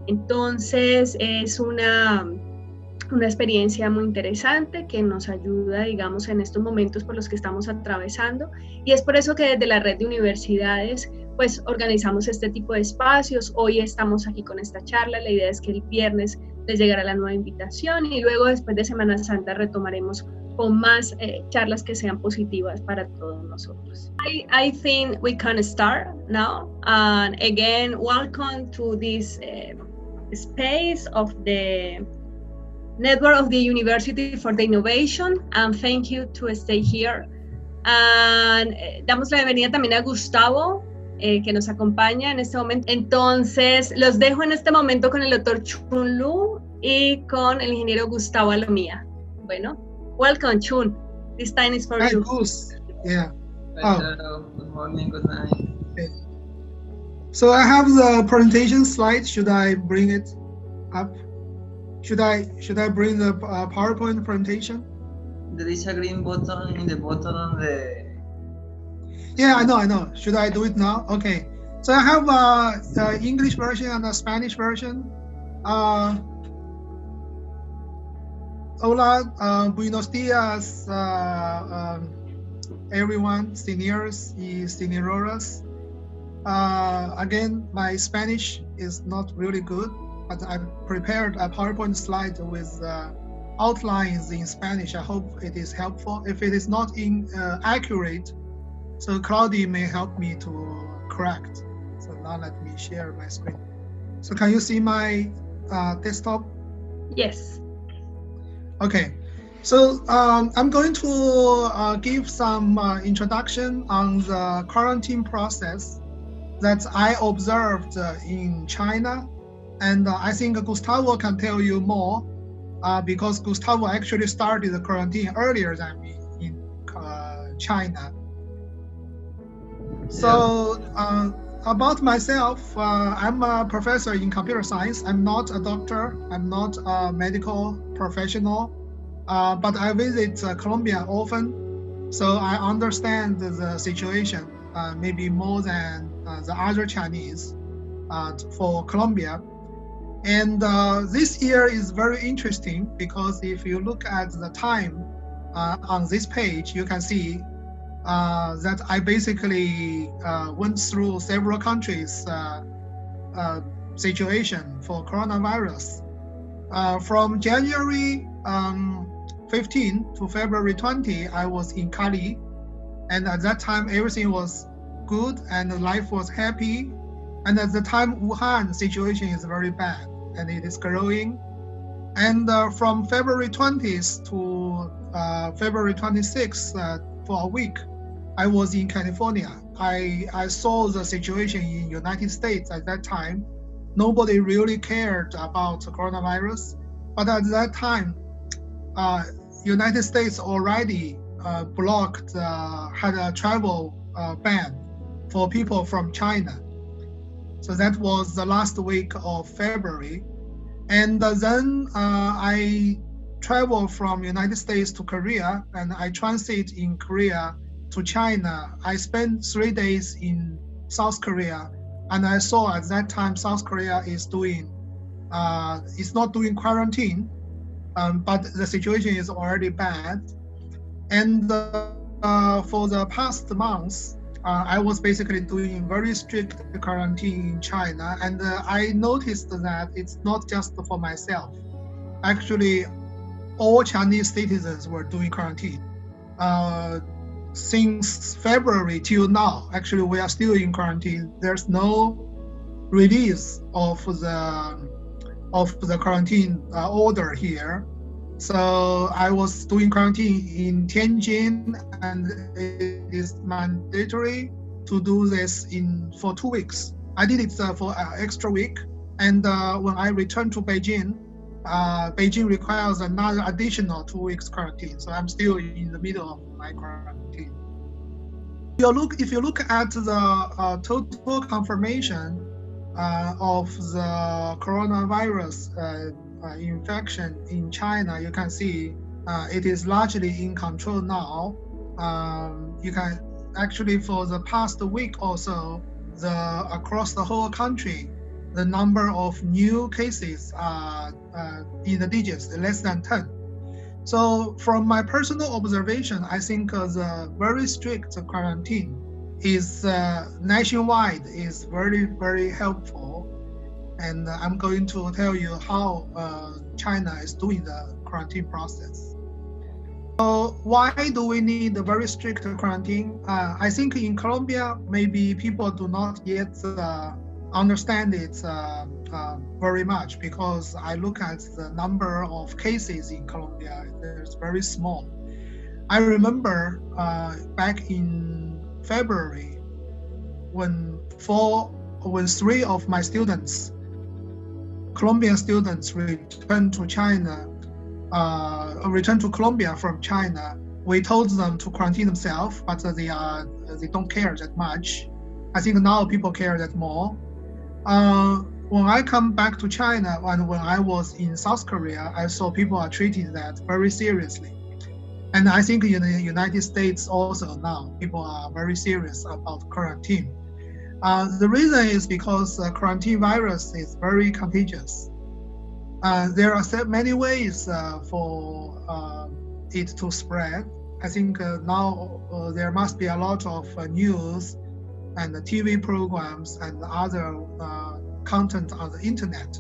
Entonces es una experiencia muy interesante que nos ayuda, digamos, en estos momentos por los que estamos atravesando, y es por eso que desde la Red de Universidades pues organizamos este tipo de espacios. Hoy estamos aquí con esta charla, la idea es que el viernes les llegará la nueva invitación y luego después de Semana Santa retomaremos con más charlas que sean positivas para todos nosotros. I think we can start now, and again, welcome to this space of the Network of the University for the Innovation, and thank you to stay here. And damos la bienvenida también a Gustavo, que nos acompaña en este momento. Entonces, los dejo en este momento con el doctor Chun Lu y con el ingeniero Gustavo Alomía. Bueno, welcome, Chun. This time is for you. Gus. Yeah. Hello. Good morning, good night. Okay. So I have the presentation slide. Should I bring it up? Should I bring the PowerPoint presentation? There is a green button in the bottom on the... Yeah, I know. Should I do it now? Okay. So I have the English version and the Spanish version. Hola, buenos días, everyone, seniors y senioras. Again, my Spanish is not really good, but I prepared a PowerPoint slide with outlines in Spanish. I hope it is helpful. If it is not accurate, so Claudia may help me to correct. So now let me share my screen. So can you see my desktop? Yes. Okay. So I'm going to give some introduction on the quarantine process that I observed in China. And I think Gustavo can tell you more because Gustavo actually started the quarantine earlier than me in China. So about myself, I'm a professor in computer science. I'm not a doctor. I'm not a medical professional, but I visit Colombia often. So I understand the situation maybe more than the other Chinese for Colombia. And this year is very interesting because if you look at the time on this page, you can see that I basically went through several countries' situation for coronavirus. From January 15 to February 20, I was in Cali. And at that time, everything was good and life was happy. And at the time, Wuhan situation is very bad and it is growing. And from February 20th to February 26th for a week, I was in California. I saw the situation in United States at that time. Nobody really cared about coronavirus. But at that time, United States already blocked, had a travel ban for people from China. So that was the last week of February. And then I traveled from United States to Korea and I transit in Korea to China. I spent 3 days in South Korea and I saw at that time South Korea is doing, it's not doing quarantine, but the situation is already bad. And for the past months, I was basically doing very strict quarantine in China, and I noticed that it's not just for myself. Actually, all Chinese citizens were doing quarantine. Since February till now, actually we are still in quarantine. There's no release of the quarantine order here. So I was doing quarantine in Tianjin, and it is mandatory to do this for 2 weeks. I did it for an extra week, and when I returned to Beijing, Beijing requires another additional 2 weeks quarantine. So I'm still in the middle of my quarantine. If you look at the total confirmation of the coronavirus infection in China, you can see it is largely in control now. You can actually, for the past week or so, across the whole country, the number of new cases are in the digits, less than 10. So from my personal observation, I think the very strict quarantine is nationwide is very, very helpful. And I'm going to tell you how China is doing the quarantine process. So why do we need a very strict quarantine? I think in Colombia, maybe people do not yet understand it very much, because I look at the number of cases in Colombia, it's very small. I remember back in February when 3 of my students, Colombian students, returned to Colombia from China. We told them to quarantine themselves, but they don't care that much. I think now people care that more. When I come back to China and when I was in South Korea, I saw people are treating that very seriously. And I think in the United States also now, people are very serious about quarantine. The reason is because quarantine virus is very contagious. There are many ways for it to spread. I think now there must be a lot of news and TV programs and other content on the internet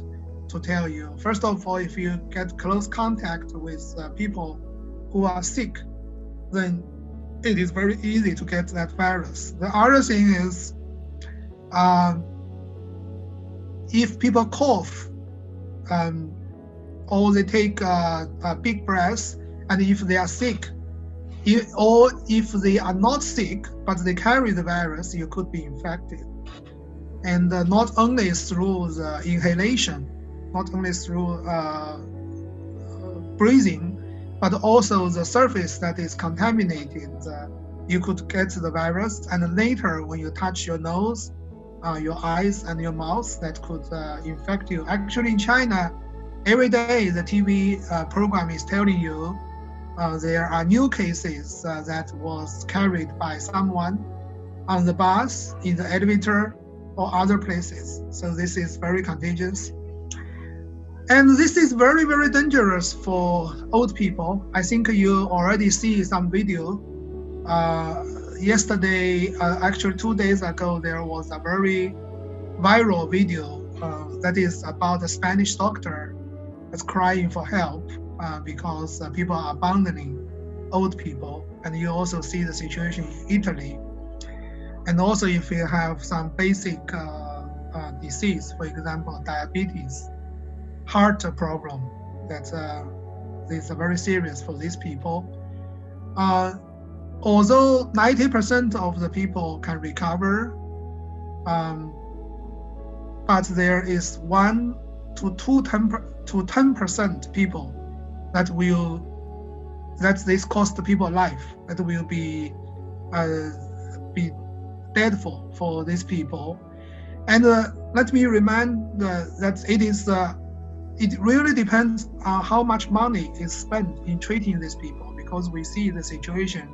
to tell you. First of all, if you get close contact with people who are sick, then it is very easy to get that virus. The other thing is, if people cough or they take a big breath, and if they are sick, or if they are not sick but they carry the virus, you could be infected. And not only through the inhalation, not only through breathing, but also the surface that is contaminated, you could get the virus. And later, when you touch your nose, your eyes and your mouth, that could infect you. Actually, in China, every day the TV program is telling you there are new cases that was carried by someone on the bus, in the elevator, or other places. So this is very contagious. And this is very, very dangerous for old people. I think you already see some video. Yesterday, actually 2 days ago, there was a very viral video that is about a Spanish doctor that's crying for help because people are abandoning old people. And you also see the situation in Italy. And also if you have some basic disease, for example, diabetes, heart problem, that is very serious for these people. Although 90% of the people can recover, but there is 1 to 10% people that this cost people life, that will be dead for these people. And let me remind that it really depends on how much money is spent in treating these people, because we see the situation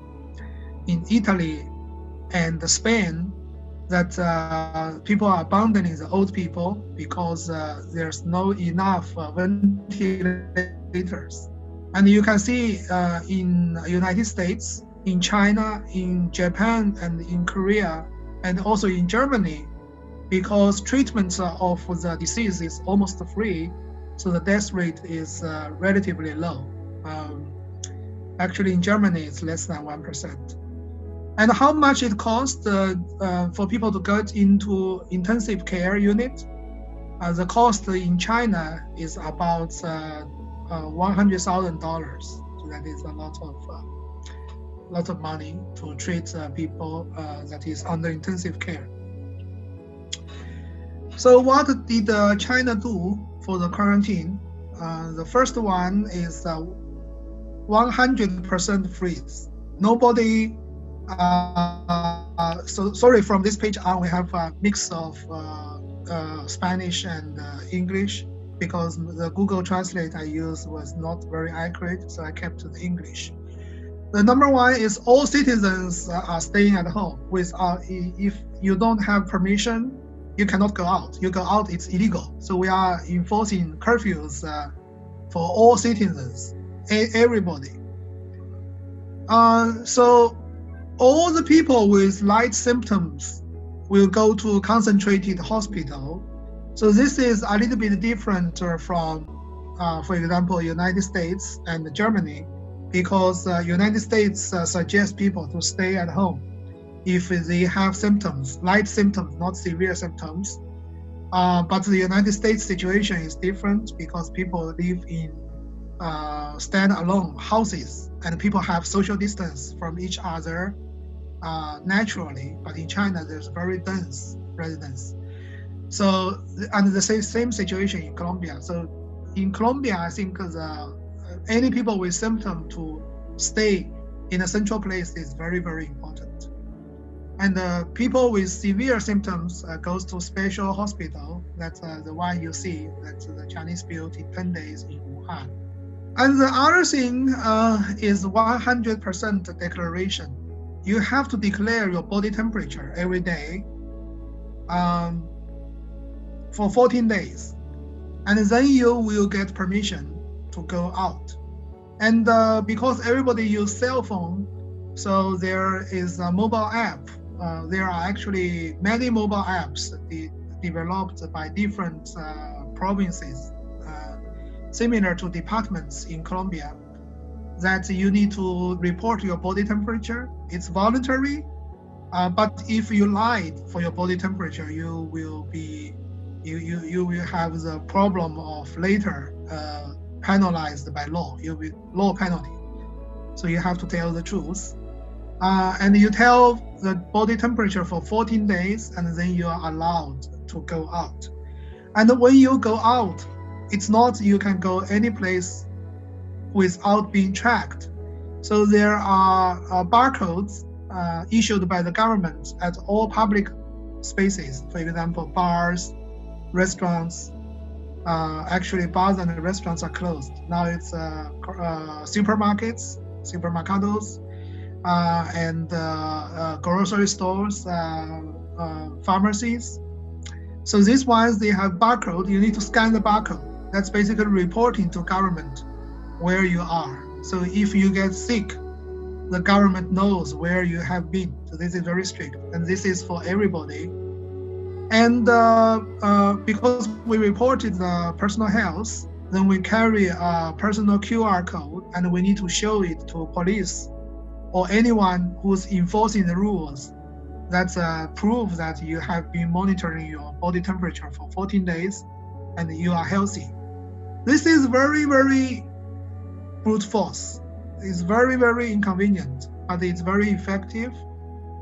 in Italy and Spain that people are abandoning the old people because there's no enough ventilators. And you can see in the United States, in China, in Japan, and in Korea, and also in Germany, because treatment of the disease is almost free, so the death rate is relatively low. Actually, in Germany, it's less than 1%. And how much it costs for people to get into intensive care unit? The cost in China is about $100,000. So that is a lot of money to treat people that is under intensive care. So what did China do for the quarantine? The first one is 100% freeze. Nobody. So sorry, from this page on we have a mix of Spanish and English, because the Google Translate I used was not very accurate, so I kept to the English. The number one is all citizens are staying at home. If you don't have permission you cannot go out. You go out, it's illegal. So we are enforcing curfews for all citizens, everybody. So all the people with light symptoms will go to concentrated hospital. So this is a little bit different from, for example, United States and Germany, because United States suggests people to stay at home if they have symptoms, light symptoms, not severe symptoms. But the United States situation is different because people live in stand-alone houses and people have social distance from each other naturally. But in China, there's very dense residence. So, and the same situation in Colombia. So in Colombia, I think any people with symptoms to stay in a central place is very, very important. And people with severe symptoms goes to special hospital. That's the one you see, that's the Chinese built in 10 days in Wuhan. And the other thing is 100% declaration. You have to declare your body temperature every day for 14 days. And then you will get permission to go out. And because everybody uses cell phone, so there is a mobile app. There are actually many mobile apps developed by different provinces, similar to departments in Colombia, that you need to report your body temperature. It's voluntary, but if you lied for your body temperature, you will have the problem of later penalized by law. You'll be law penalty. So you have to tell the truth. And you tell the body temperature for 14 days, and then you are allowed to go out. And when you go out, it's not you can go any place without being tracked. So there are barcodes issued by the government at all public spaces. For example, bars, restaurants. Actually, bars and restaurants are closed. Now it's supermarkets, supermercados, and grocery stores, pharmacies. So these ones, they have barcode. You need to scan the barcode. That's basically reporting to government where you are. So if you get sick, the government knows where you have been. So this is very strict, and this is for everybody. And because we reported the personal health, then we carry a personal QR code, and we need to show it to police or anyone who's enforcing the rules. That's proof that you have been monitoring your body temperature for 14 days and you are healthy. This is very, very brute force. It's very, very inconvenient, but it's very effective,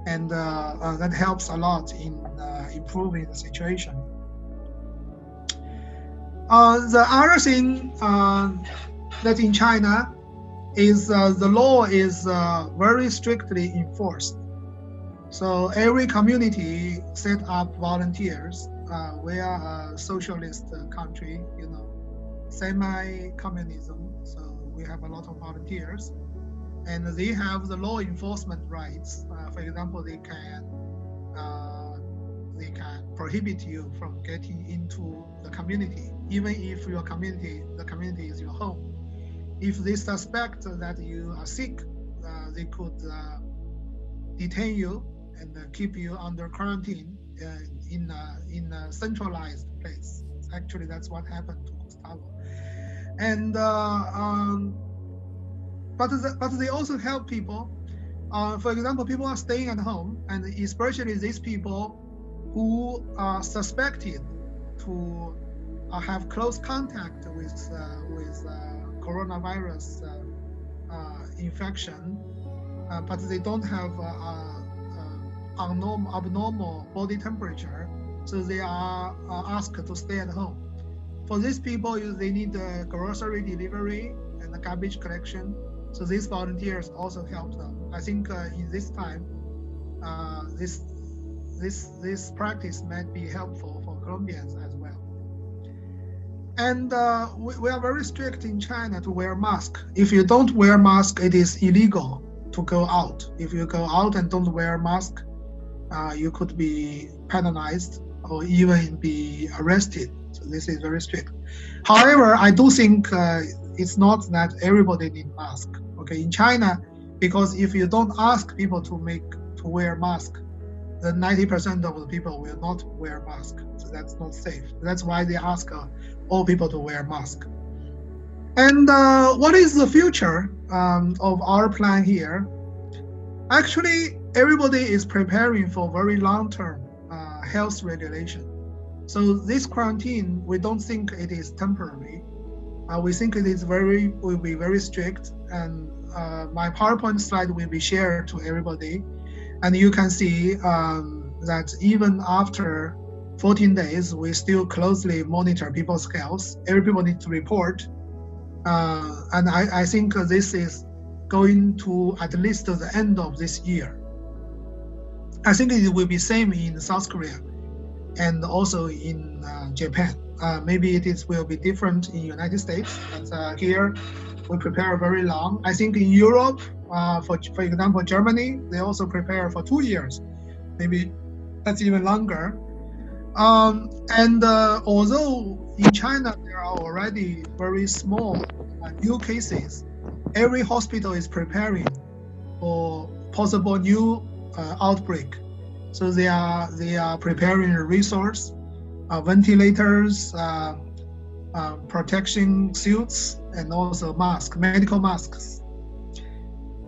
and that helps a lot in improving the situation. The other thing that in China is the law is very strictly enforced. So every community set up volunteers. We are a socialist country, semi-communism. So we have a lot of volunteers, and they have the law enforcement rights. For example, they can prohibit you from getting into the community, even if the community is your home. If they suspect that you are sick, they could detain you and keep you under quarantine in a centralized place. Actually, that's what happened to Gustavo. And but they also help people. For example, people are staying at home, and especially these people who are suspected to have close contact with coronavirus infection, but they don't have abnormal body temperature, so they are asked to stay at home. For these people, they need grocery delivery and garbage collection. So these volunteers also help them. I think in this time, this practice might be helpful for Colombians as well. And we are very strict in China to wear mask. If you don't wear mask, it is illegal to go out. If you go out and don't wear mask, you could be penalized. or even be arrested. So this is very strict. However, I do think it's not that everybody needs mask. Okay, in China, because if you don't ask people to wear mask, then 90% of the people will not wear mask. So that's not safe. That's why they ask all people to wear mask. And what is the future of our plan here? Actually, everybody is preparing for very long-term health regulation. So this quarantine, we don't think it is temporary. We think it is will be very strict. And my PowerPoint slide will be shared to everybody. And you can see that even after 14 days, we still closely monitor people's health. Everybody needs to report. And I think this is going to at least the end of this year. I think it will be same in South Korea and also in Japan. Maybe will be different in United States, but here we prepare very long. I think in Europe, for example, Germany, they also prepare for 2 years. Maybe that's even longer. And although in China there are already very small new cases, every hospital is preparing for possible new outbreak. So they are preparing a resource, ventilators, protection suits, and also medical masks.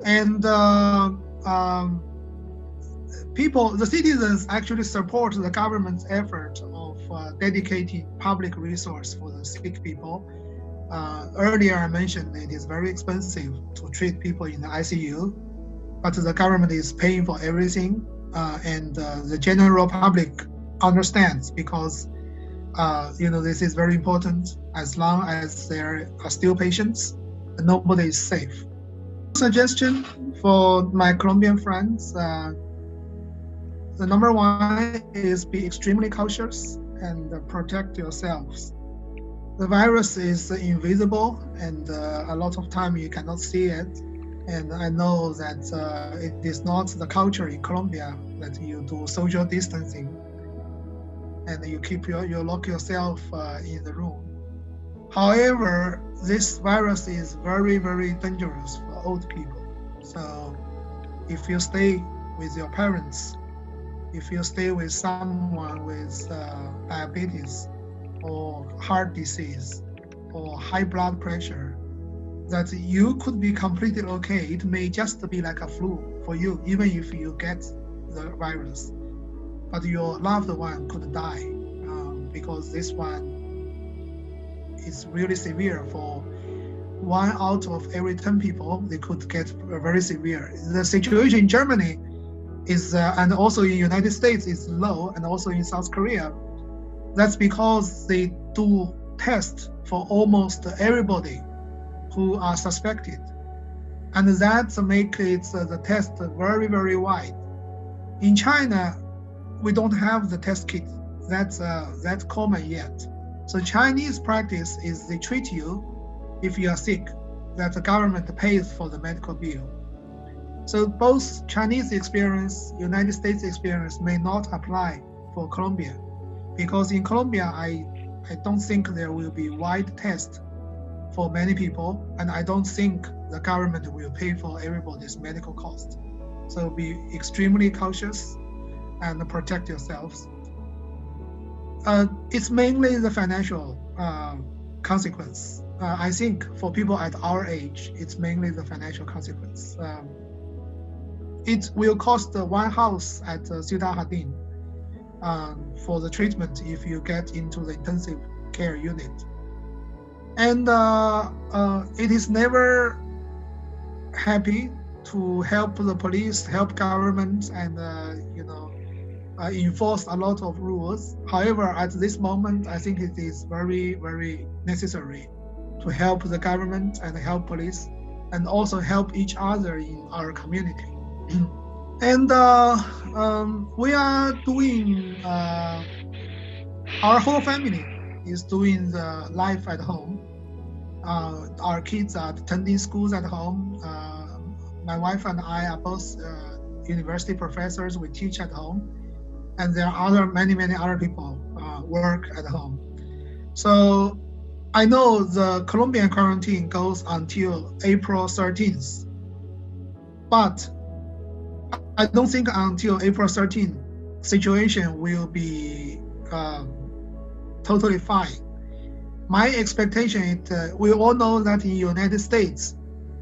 And the citizens actually support the government's effort of dedicating public resource for the sick people. Earlier I mentioned it is very expensive to treat people in the ICU, but the government is paying for everything, and the general public understands because this is very important. As long as there are still patients, nobody is safe. Suggestion for my Colombian friends, the number one is be extremely cautious and protect yourselves. The virus is invisible, and a lot of time you cannot see it. And I know that it is not the culture in Colombia that you do social distancing and you lock yourself in the room. However, this virus is very, very dangerous for old people. So if you stay with your parents, if you stay with someone with diabetes or heart disease or high blood pressure, that you could be completely okay. It may just be like a flu for you, even if you get the virus. But your loved one could die because this one is really severe. For 1 out of every 10 people, they could get very severe. The situation in Germany is, and also in United States, is low, and also in South Korea. That's because they do test for almost everybody who are suspected. And that makes the test very, very wide. In China, we don't have the test kit that's common yet. So Chinese practice is they treat you if you are sick, that the government pays for the medical bill. So both Chinese experience, United States experience may not apply for Colombia, because in Colombia, I don't think there will be wide test for many people, and I don't think the government will pay for everybody's medical cost. So be extremely cautious and protect yourselves. It's mainly the financial consequence. I think for people at our age, it's mainly the financial consequence. It will cost one house at Ciudad Jardín for the treatment if you get into the intensive care unit. And it is never happy to help the police, help government, and enforce a lot of rules. However, at this moment, I think it is very, very necessary to help the government and help police, and also help each other in our community. And we are doing, our whole family is doing the life at home. Our kids are attending schools at home. My wife and I are both university professors. We teach at home. and there are many other people work at home. So I know the Colombian quarantine goes until April 13th, but I don't think until April 13th, situation will be totally fine. My expectation is we all know that in United States,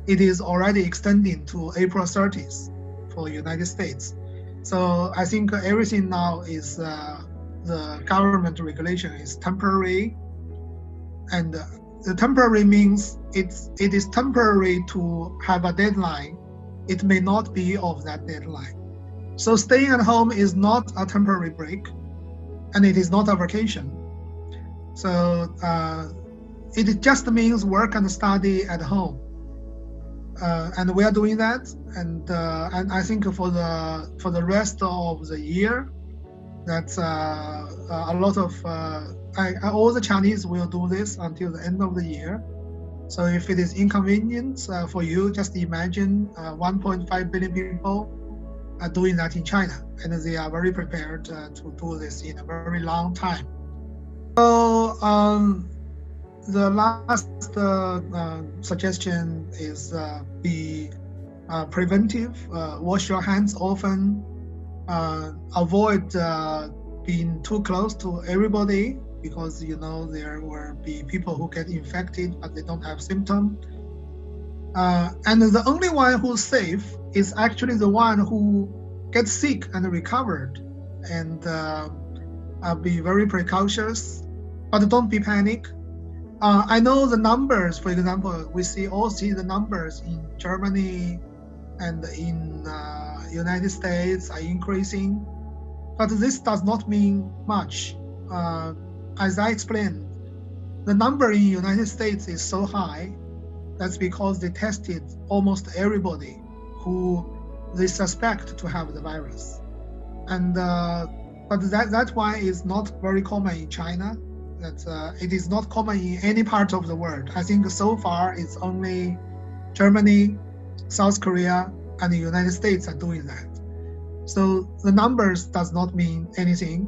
it is already extending to April 30th for United States. So I think everything now is the government regulation is temporary, and the temporary means it is temporary to have a deadline. It may not be of that deadline. So staying at home is not a temporary break, and it is not a vacation. So it just means work and study at home, and we are doing that. And I think for the rest of the year, that's a lot of all the Chinese will do this until the end of the year. So if it is inconvenient for you, just imagine 1.5 billion people are doing that in China, and they are very prepared to do this in a very long time. So the last suggestion is be preventive, wash your hands often, avoid being too close to everybody, because there will be people who get infected but they don't have symptoms. And the only one who's safe is actually the one who gets sick and recovered. And be very precautious, but don't be panic. I know the numbers, for example, we all see the numbers in Germany and in United States are increasing, but this does not mean much. As I explained, the number in United States is so high. That's because they tested almost everybody who they suspect to have the virus. And but that's why it's not very common in China. That it is not common in any part of the world. I think so far it's only Germany, South Korea, and the United States are doing that. So the numbers does not mean anything.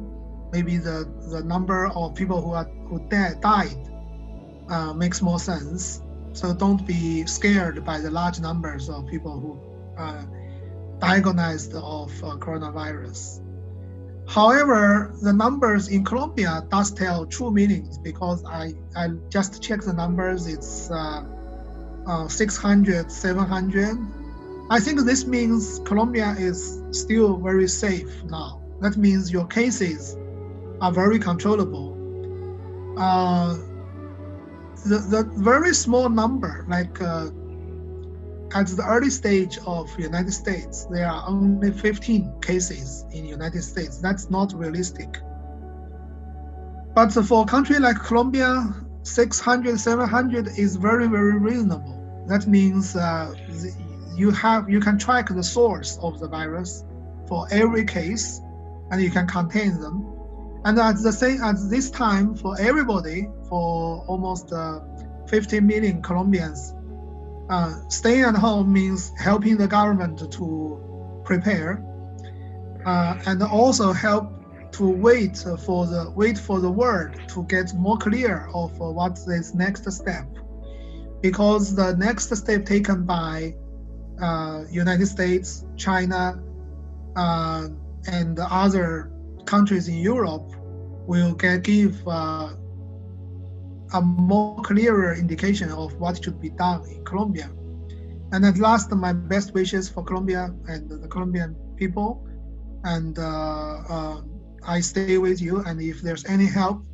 Maybe the number of people who died makes more sense. So don't be scared by the large numbers of people who diagnosed of coronavirus. However, the numbers in Colombia does tell true meanings, because I just checked the numbers. It's 600, 700. I think this means Colombia is still very safe now. That means your cases are very controllable. The very small number, like at the early stage of United States, there are only 15 cases in the United States. That's not realistic. But for a country like Colombia, 600, 700 is very, very reasonable. That means you can track the source of the virus for every case, and you can contain them. And at this time, for everybody, for almost 50 million Colombians, staying at home means helping the government to prepare, and also help to wait for the world to get more clear of what is next step, because the next step taken by United States, China, and other countries in Europe will give a more clearer indication of what should be done in Colombia. And at last, my best wishes for Colombia and the Colombian people. And I stay with you. And if there's any help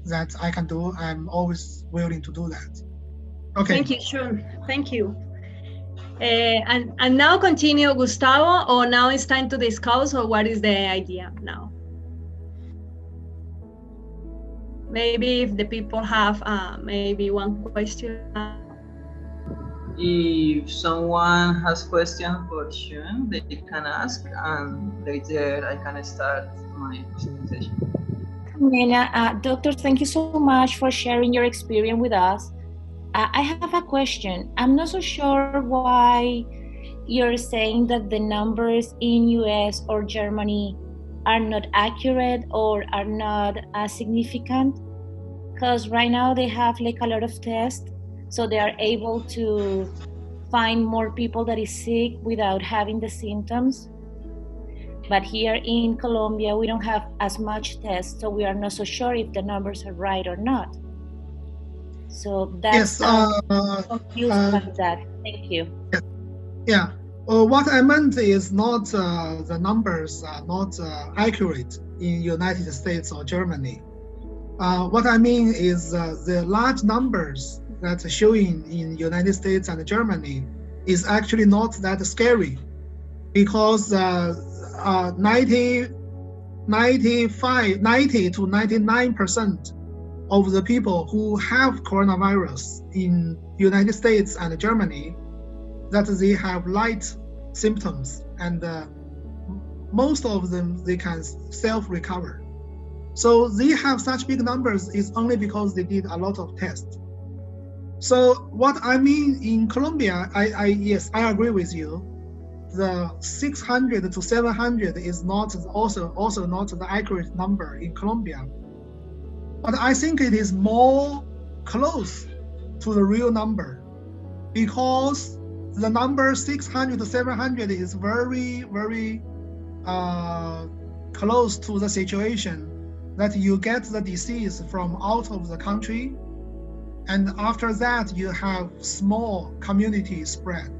that I can do, I'm always willing to do that. Okay. Thank you, Shun. Thank you. And now continue, Gustavo, or now it's time to discuss, or what is the idea now? Maybe if the people have maybe one question. If someone has questions for Shun, they can ask, and later I can start my presentation. Camila, Doctor, thank you so much for sharing your experience with us. I have a question. I'm not so sure why you're saying that the numbers in US or Germany are not accurate or are not significant? Because right now they have like a lot of tests, so they are able to find more people that is sick without having the symptoms. But here in Colombia, we don't have as much tests, so we are not so sure if the numbers are right or not. So that's confused about that. Thank you. Yeah. What I meant is not the numbers are not accurate in United States or Germany. What I mean is the large numbers that are showing in United States and Germany is actually not that scary, because 90 to 99% of the people who have coronavirus in United States and Germany, that they have light symptoms, and most of them, they can self-recover. So they have such big numbers is only because they did a lot of tests. So what I mean in Colombia, yes, I agree with you. The 600 to 700 is not also not the accurate number in Colombia. But I think it is more close to the real number, because the number 600 to 700 is very, very close to the situation that you get the disease from out of the country, and after that you have small community spread.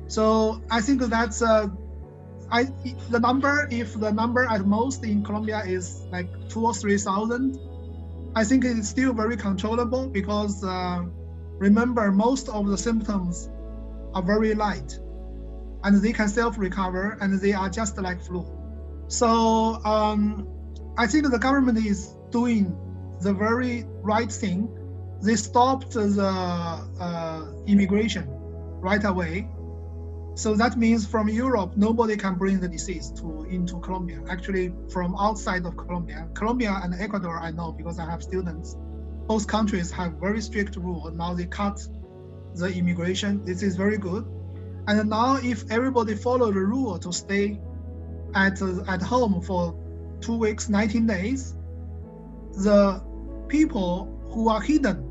So I think that's the number. If the number at most in Colombia is like 2,000 or 3,000, I think it is still very controllable, because remember, most of the symptoms are very light, and they can self-recover, and they are just like flu. So I think the government is doing the very right thing. They stopped the immigration right away. So that means from Europe, nobody can bring the disease into Colombia. Actually, from outside of Colombia and Ecuador, I know because I have students. Both countries have very strict rules. Now they cut the immigration. This is very good. And now if everybody follow the rule to stay at home for 2 weeks, 19 days, the people who are hidden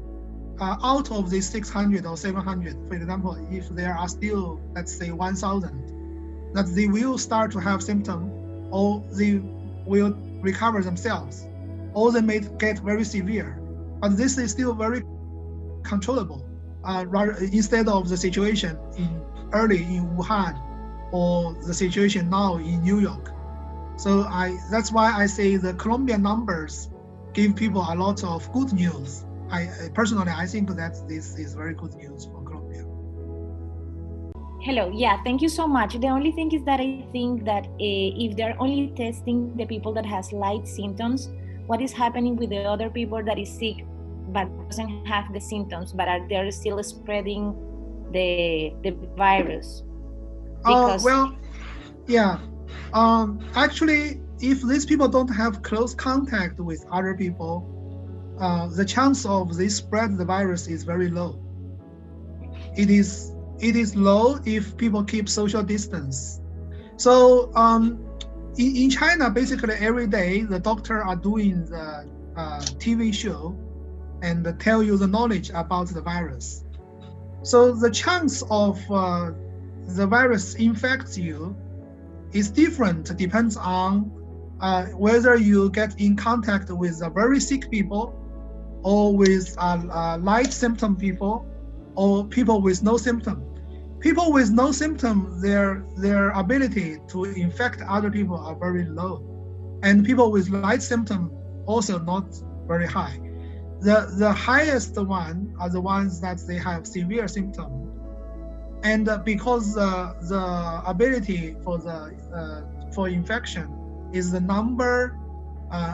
out of the 600 or 700, for example, if there are still, let's say 1,000, that they will start to have symptoms, or they will recover themselves, or they may get very severe. But this is still very controllable, instead of the situation early in Wuhan, or the situation now in New York. So that's why I say the Colombian numbers give people a lot of good news. Personally, I think that this is very good news for Colombia. Hello, yeah, thank you so much. The only thing is that I think that if they're only testing the people that has light symptoms, what is happening with the other people that is sick but doesn't have the symptoms, but they're still spreading the virus? Because actually, if these people don't have close contact with other people, the chance of they spread the virus is very low. It is low if people keep social distance. So in China, basically every day the doctor are doing the TV show and tell you the knowledge about the virus. So the chance of the virus infects you is different, depends on whether you get in contact with very sick people, or with light symptom people, or people with no symptom. People with no symptom, their ability to infect other people are very low, and people with light symptom also not very high. The highest one are the ones that they have severe symptom, and because the ability for infection is the number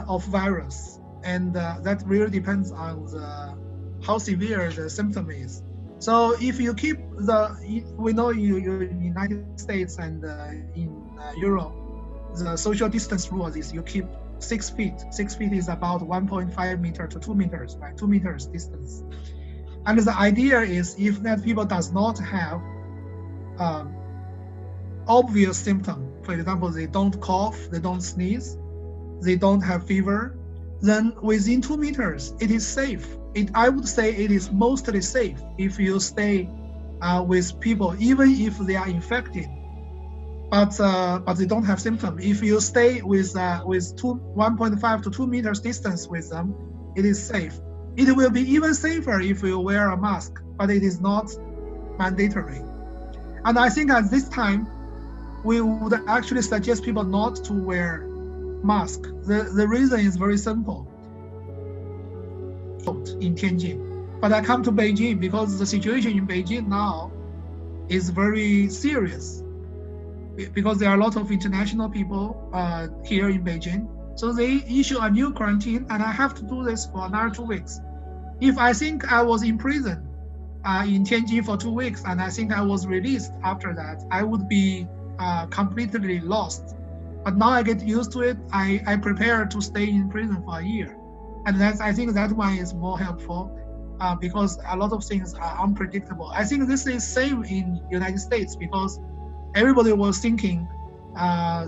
of virus, and that really depends on how severe the symptom is. So if you keep we know in the United States and in Europe, the social distance rule is you keep 6 feet. 6 feet is about 1.5 meters to 2 meters, right? 2 meters distance. And the idea is if that people does not have obvious symptom, for example, they don't cough, they don't sneeze, they don't have fever, then within 2 meters, it is safe. I would say it is mostly safe if you stay with people, even if they are infected, but they don't have symptoms. If you stay with 1.5 to 2 meters distance with them, it is safe. It will be even safer if you wear a mask, but it is not mandatory. And I think at this time, we would actually suggest people not to wear mask. The reason is very simple. In Tianjin, but I come to Beijing because the situation in Beijing now is very serious, because there are a lot of international people here in Beijing. So they issue a new quarantine, and I have to do this for another 2 weeks. If I think I was in prison in Tianjin for 2 weeks, and I think I was released after that, I would be completely lost. But now I get used to it. I prepare to stay in prison for a year. And I think that one is more helpful because a lot of things are unpredictable. I think this is same in United States because everybody was thinking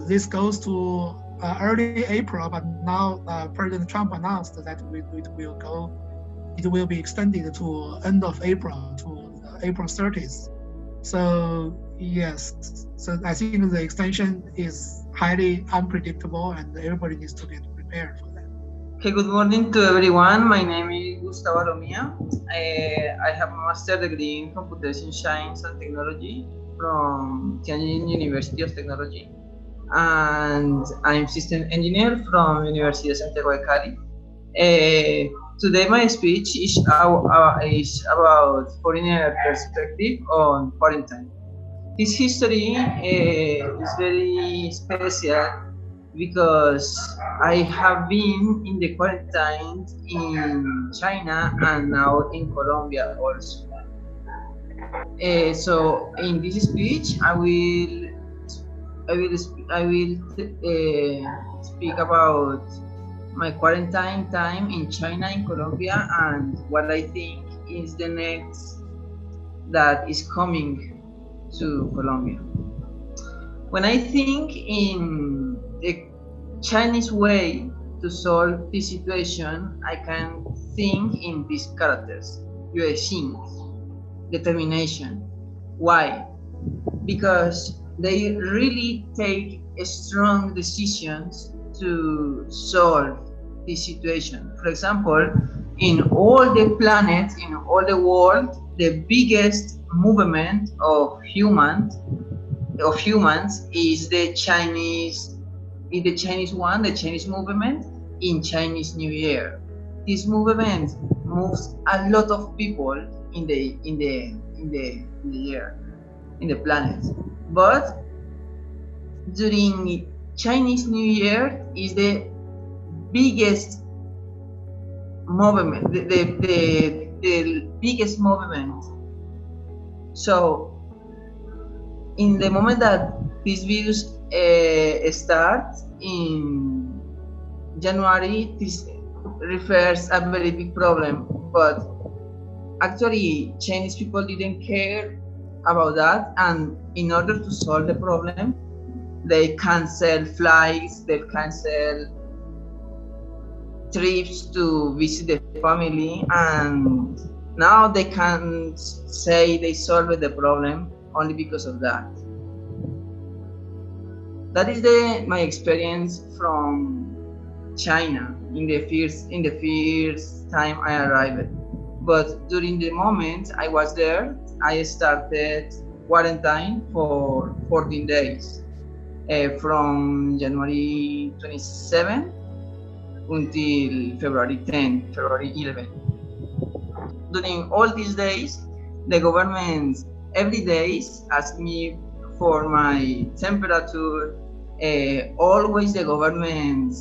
this goes to early April, but now President Trump announced that it will be extended to end of April, to April 30th. So yes, so I think the extension is highly unpredictable and everybody needs to get prepared for that. Okay, good morning to everyone. My name is Gustavo Romia. I have a master's degree in computation science and technology from Tianjin University of Technology, and I'm system engineer from University of Santiago de Cali. Today my speech is about foreigner perspective on quarantine. This history is very special because I have been in the quarantine in China and now in Colombia also. So in this speech, I will speak about my quarantine time in China and Colombia and what I think is the next that is coming to Colombia. When I think in the Chinese way to solve this situation, I can think in these characters: 决心, determination. Why? Because they really take strong decisions to solve this situation. For example, in all the planets, in all the world, the biggest movement of humans is the Chinese movement in Chinese New Year. This movement moves a lot of people in the year, in the planet. But during Chinese New Year is the biggest movement, the biggest movement. So in the moment that this virus starts in January, this refers a very big problem, but actually Chinese people didn't care about that, and in order to solve the problem, they cancel flights, they cancel trips to visit the family, and now they can say they solved the problem only because of that. That is my experience from China in the first time I arrived. But during the moment I was there, I started quarantine for 14 days, from January 27 until February 11. During all these days, the government every day asked me for my temperature. Always the government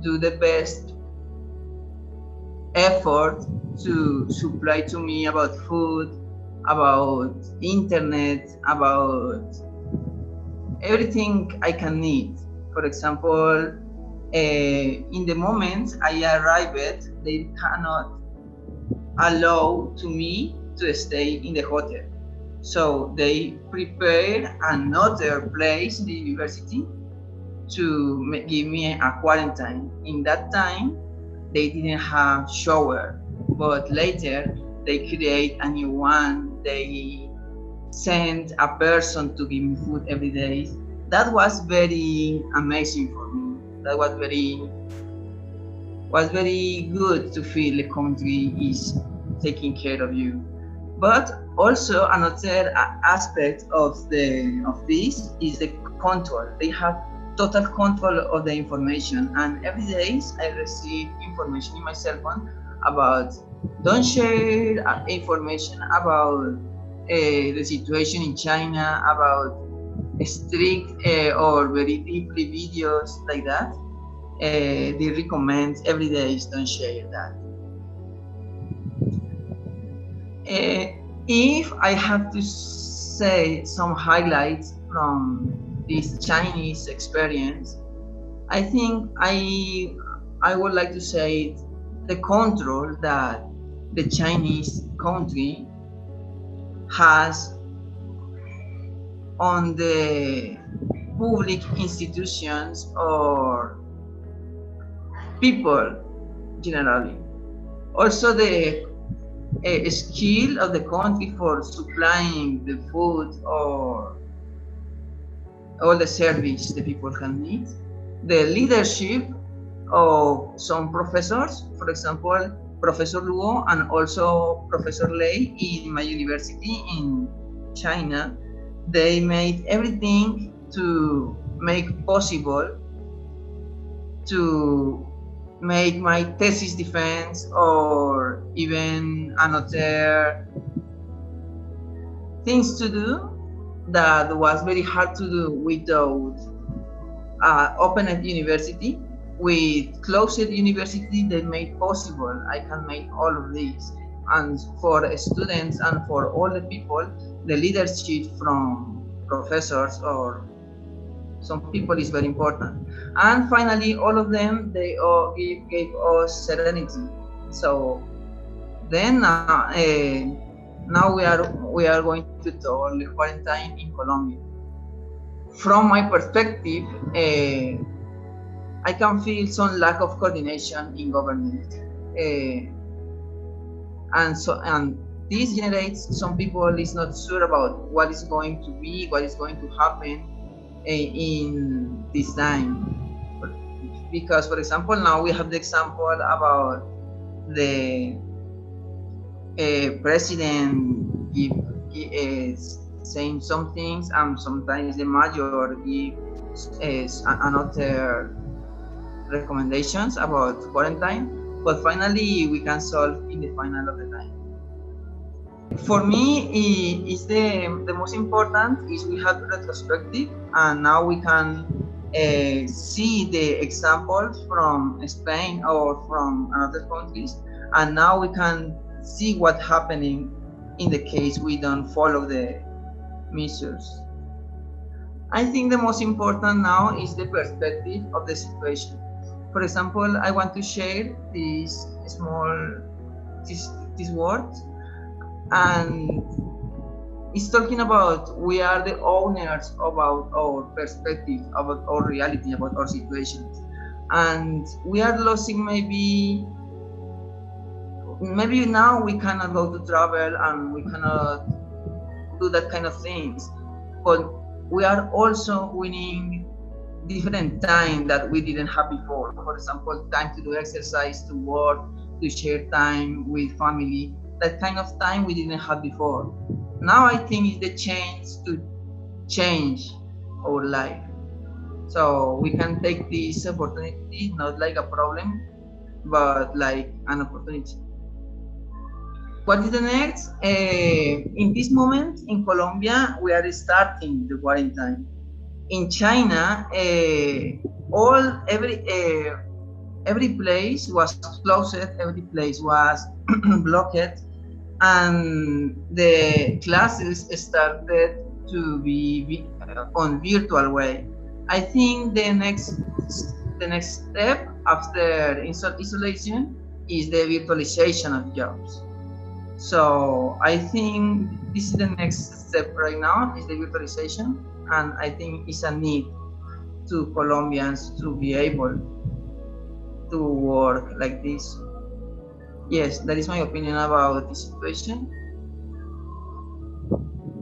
do the best effort to supply to me about food, about internet, about everything I can need. For example, in the moment I arrived, they cannot allow to me to stay in the hotel. So they prepared another place in the university to give me a quarantine. In that time, they didn't have shower, but later they create a new one. They send a person to give me food every day. That was very amazing for me. That was very good to feel the country is taking care of you. But also another aspect of this is the control. They have total control of the information, and every day I receive information in my cell phone about don't share information about the situation in China, about strict or very deeply videos like that. They recommend every day don't share that. If I have to say some highlights from this Chinese experience, I think I would like to say the control that the Chinese country has on the public institutions or people generally. Also the skill of the country for supplying the food or all the service the people can need. The leadership of some professors, for example, Professor Luo and also Professor Lei in my university in China, they made everything to make possible to make my thesis defense or even another things to do that was very hard to do without open university. With closed university, they made possible I can make all of this. And for students and for all the people, the leadership from professors or some people is very important. And finally, all of them, they all gave us serenity. So then now we are going to talk the quarantine in Colombia. From my perspective, I can feel some lack of coordination in government, and this generates some people is not sure about what is going to be, what is going to happen in this time. Because, for example, now we have the example about the president is saying some things, and sometimes the major gives another recommendations about quarantine, but finally we can solve in the final of the time. For me, is the most important is we have retrospective, and now we can see the examples from Spain or from other countries, and now we can see what's happening in the case we don't follow the measures. I think the most important now is the perspective of the situation. For example, I want to share this word, and it's talking about we are the owners about our perspective, about our reality, about our situations, and we are losing maybe now we cannot go to travel and we cannot do that kind of things, but we are also winning different time that we didn't have before. For example, time to do exercise, to work, to share time with family. That kind of time we didn't have before. Now I think it's the chance to change our life. So we can take this opportunity not like a problem, but like an opportunity. What is the next? In this moment in Colombia, we are starting the quarantine. In China, every place was closed, every place was blocked, and the classes started to be on virtual way. I think the next step after isolation is the virtualization of jobs. So I think this is the next step right now, is the virtualization, and I think it's a need to Colombians to be able to work like this. Yes, that is my opinion about this situation.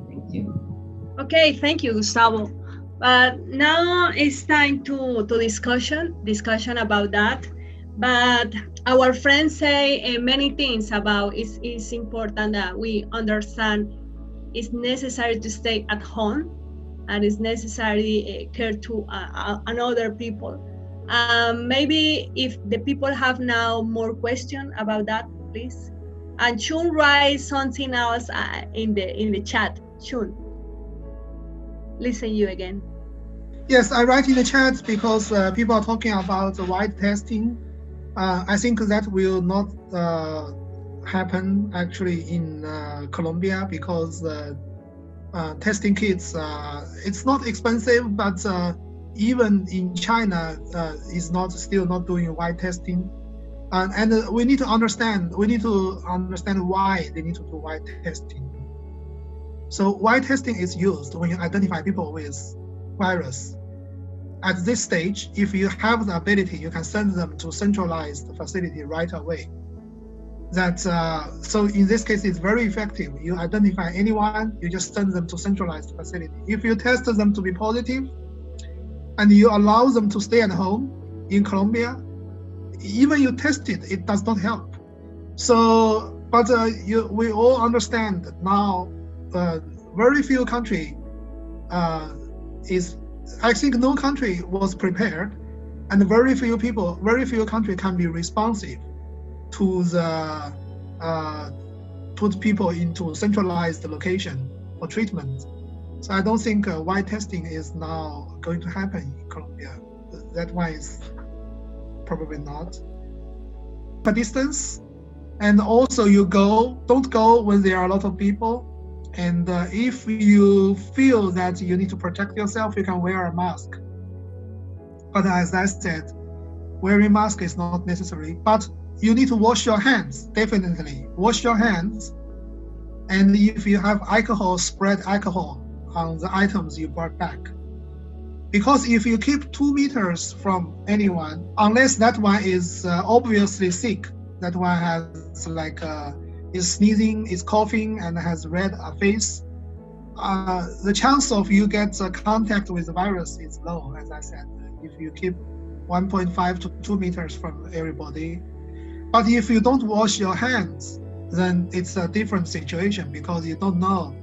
Thank you. Okay, thank you, Gustavo. Now it's time to discussion about that. But our friends say many things about it's important that we understand it's necessary to stay at home, and it's necessary care to another people. Maybe if the people have now more question about that, please. And Chun write something else in the chat. Chun, listen you again. Yes, I write in the chat because people are talking about the wide testing. I think that will not happen actually in Colombia, because testing kits, it's not expensive, but even in China is still not doing wide testing. And we need to understand why they need to do wide testing. So wide testing is used when you identify people with virus. At this stage, if you have the ability, you can send them to centralized facility right away. So in this case, it's very effective. You identify anyone, you just send them to centralized facility. If you test them to be positive, and you allow them to stay at home in Colombia, even you test it, it does not help. So, but we all understand now, very few country I think no country was prepared, and very few country can be responsive to the put people into centralized location for treatment. So I don't think wide testing is now going to happen in Colombia. That one is probably not. A distance, and also don't go when there are a lot of people. And if you feel that you need to protect yourself, you can wear a mask. But as I said, wearing mask is not necessary. But you need to wash your hands, definitely. Wash your hands. And if you have alcohol, spread alcohol on the items you brought back. Because if you keep 2 meters from anyone, unless that one is obviously sick, that one has is sneezing, is coughing, and has red face, the chance of you get contact with the virus is low, as I said, if you keep 1.5 to 2 meters from everybody. But if you don't wash your hands, then it's a different situation, because you don't know,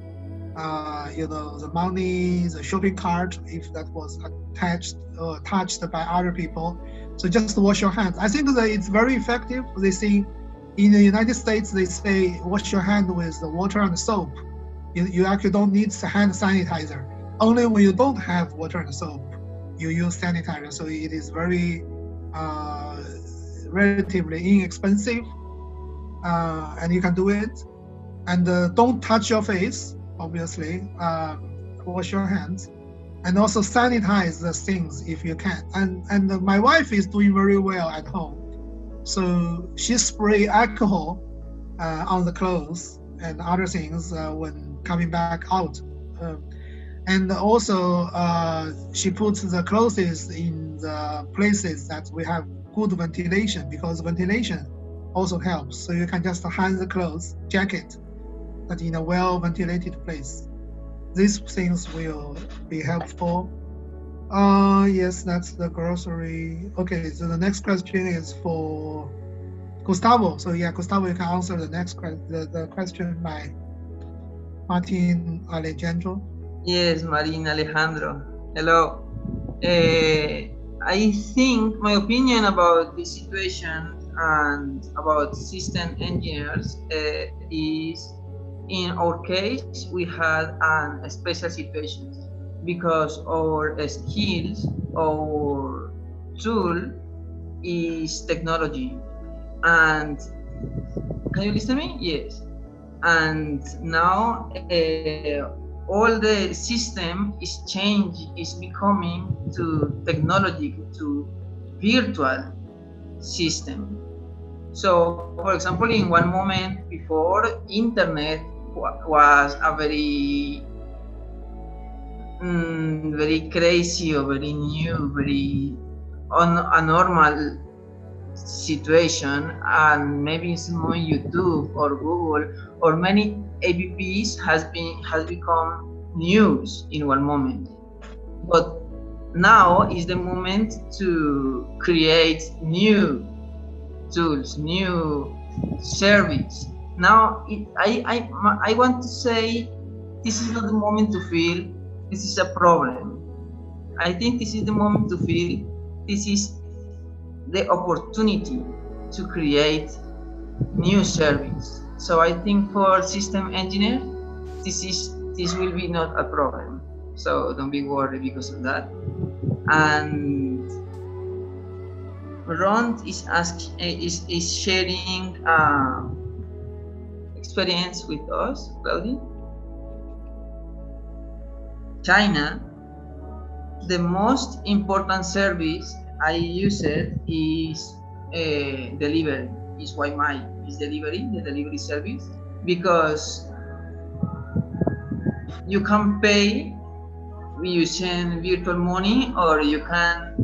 the money, the shopping cart, if that was attached or touched by other people. So just wash your hands. I think that it's very effective. They say in the United States, they say wash your hand with the water and soap. You actually don't need hand sanitizer. Only when you don't have water and soap, you use sanitizer. So it is very relatively inexpensive, and you can do it. And don't touch your face, obviously. Wash your hands, and also sanitize the things if you can. And my wife is doing very well at home. So she spray alcohol on the clothes and other things when coming back out. And also she puts the clothes in the places that we have good ventilation, because ventilation also helps. So you can just hang the clothes, jacket, but in a well-ventilated place. These things will be helpful. Yes, that's the grocery. Okay, so the next question is for Gustavo. So yeah, Gustavo, you can answer the next the question by Martin Alejandro. Yes, Marina Alejandro. Hello. I think my opinion about this situation and about system engineers is, in our case, we had a special situation, because our skills, our tool is technology. And can you listen to me? Yes. And now all the system is changed, is becoming to technology, to virtual system. So, for example, in one moment before, internet was a very very crazy or very new, very a normal situation, and maybe some on YouTube or Google or many apps has become news in one moment. But now is the moment to create new tools, new service. Now I want to say this is not the moment to feel this is a problem. I think this is the moment to feel this is the opportunity to create new service. So I think for system engineer, this will be not a problem. So don't be worried because of that. And Ron is sharing experience with us, Claudia. China, the most important service I use it is delivery. Is delivery, the delivery service, because you can pay using virtual money, or you can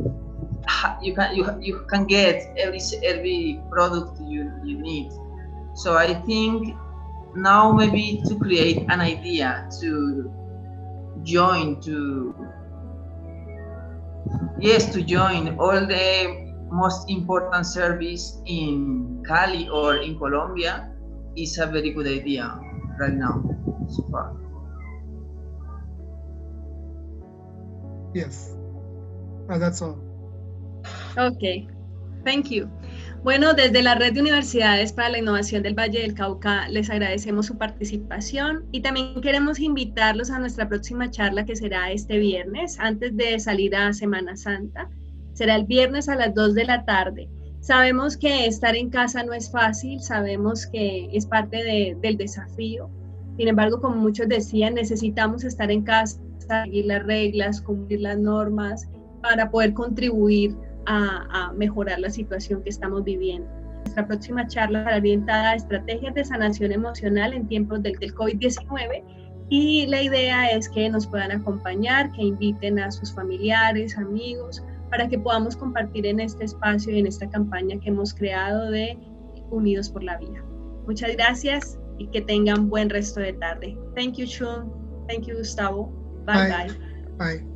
get every product you need. So I think now maybe to create an idea to join all the most important service in Cali or in Colombia is a very good idea right now so far. Yes, that's all. Ok, thank you. Bueno, desde la Red de Universidades para la Innovación del Valle del Cauca les agradecemos su participación y también queremos invitarlos a nuestra próxima charla, que será este viernes, antes de salir a Semana Santa. Será el viernes a las 2 de la tarde. Sabemos que estar en casa no es fácil, sabemos que es parte del desafío. Sin embargo, como muchos decían, necesitamos estar en casa, seguir las reglas, cumplir las normas para poder contribuir a mejorar la situación que estamos viviendo. Nuestra próxima charla estará orientada a estrategias de sanación emocional en tiempos del COVID-19 y la idea es que nos puedan acompañar, que inviten a sus familiares, amigos, para que podamos compartir en este espacio y en esta campaña que hemos creado de Unidos por la Vida. Muchas gracias y que tengan buen resto de tarde. Thank you, Chun. Thank you, Gustavo. Bye. Bye.